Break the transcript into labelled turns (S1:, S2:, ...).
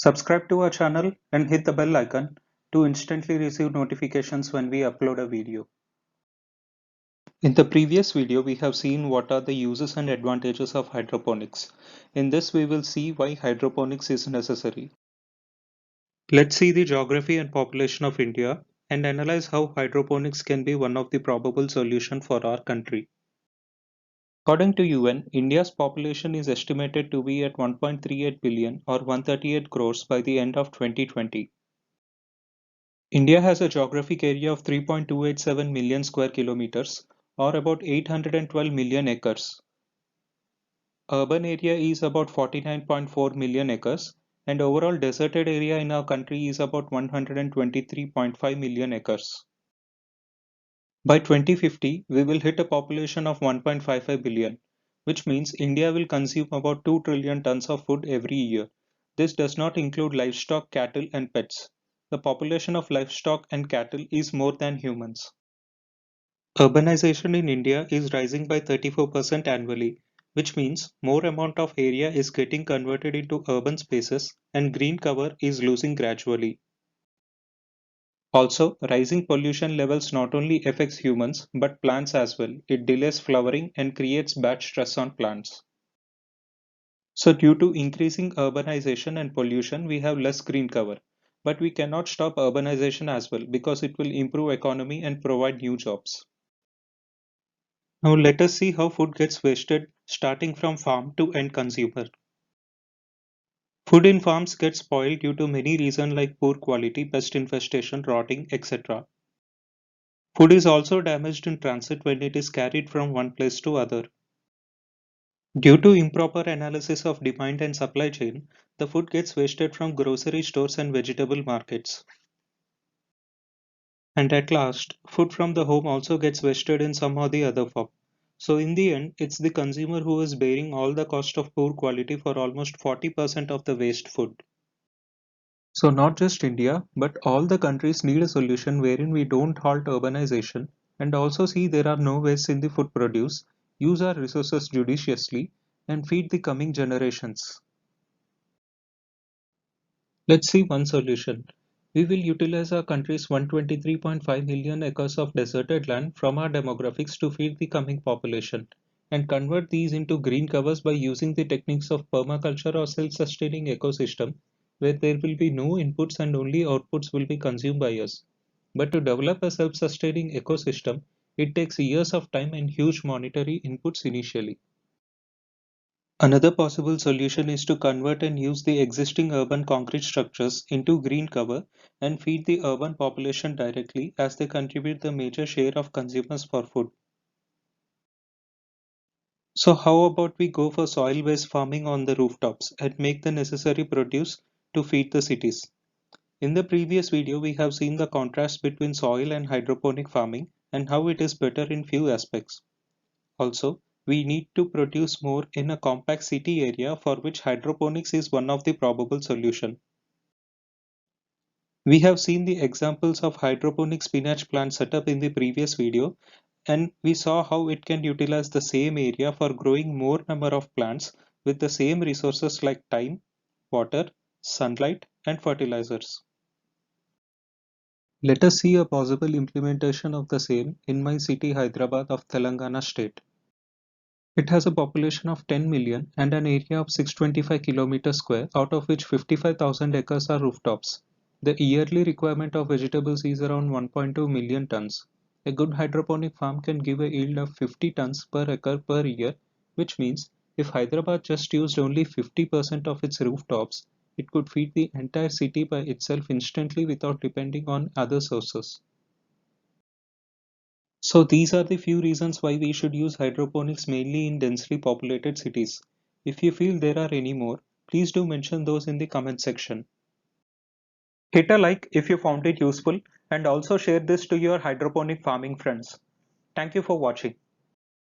S1: Subscribe to our channel and hit the bell icon to instantly receive notifications when we upload a video. In the previous video, we have seen what are the uses and advantages of hydroponics. In this, we will see why hydroponics is necessary. Let's see the geography and population of India and analyze how hydroponics can be one of the probable solutions for our country. According to UN, India's population is estimated to be at 1.38 billion or 138 crores by the end of 2020. India has a geographic area of 3.287 million square kilometers or about 812 million acres. Urban area is about 49.4 million acres and overall deserted area in our country is about 123.5 million acres. By 2050, we will hit a population of 1.55 billion, which means India will consume about 2 trillion tons of food every year. This does not include livestock, cattle, and pets. The population of livestock and cattle is more than humans. Urbanization in India is rising by 34% annually, which means more amount of area is getting converted into urban spaces and green cover is losing gradually. Also, rising pollution levels not only affects humans but plants as well. It delays flowering and creates bad stress on plants. So due to increasing urbanization and pollution, we have less green cover. But we cannot stop urbanization as well because it will improve economy and provide new jobs. Now let us see how food gets wasted starting from farm to end consumer. Food in farms gets spoiled due to many reasons like poor quality, pest infestation, rotting, etc. Food is also damaged in transit when it is carried from one place to other. Due to improper analysis of demand and supply chain, the food gets wasted from grocery stores and vegetable markets. And at last, food from the home also gets wasted in some or the other form. So in the end, it's the consumer who is bearing all the cost of poor quality for almost 40% of the waste food. So not just India, but all the countries need a solution wherein we don't halt urbanization and also see there are no waste in the food produce, use our resources judiciously, and feed the coming generations. Let's see one solution. We will utilize our country's 123.5 million acres of deserted land from our demographics to feed the coming population and convert these into green covers by using the techniques of permaculture or self-sustaining ecosystem where there will be no inputs and only outputs will be consumed by us. But to develop a self-sustaining ecosystem, it takes years of time and huge monetary inputs initially. Another possible solution is to convert and use the existing urban concrete structures into green cover and feed the urban population directly as they contribute the major share of consumers for food. So how about we go for soil-based farming on the rooftops and make the necessary produce to feed the cities? In the previous video, we have seen the contrast between soil and hydroponic farming and how it is better in few aspects. Also, we need to produce more in a compact city area for which hydroponics is one of the probable solution. We have seen the examples of hydroponic spinach plant setup in the previous video and we saw how it can utilize the same area for growing more number of plants with the same resources like time, water, sunlight and fertilizers. Let us see a possible implementation of the same in my city Hyderabad of Telangana state. It has a population of 10 million and an area of 625 km square, out of which 55,000 acres are rooftops. The yearly requirement of vegetables is around 1.2 million tons. A good hydroponic farm can give a yield of 50 tons per acre per year, which means if Hyderabad just used only 50% of its rooftops, it could feed the entire city by itself instantly without depending on other sources. So these are the few reasons why we should use hydroponics mainly in densely populated cities. If you feel there are any more, please do mention those in the comment section. Hit a like if you found it useful and also share this to your hydroponic farming friends. Thank you for watching.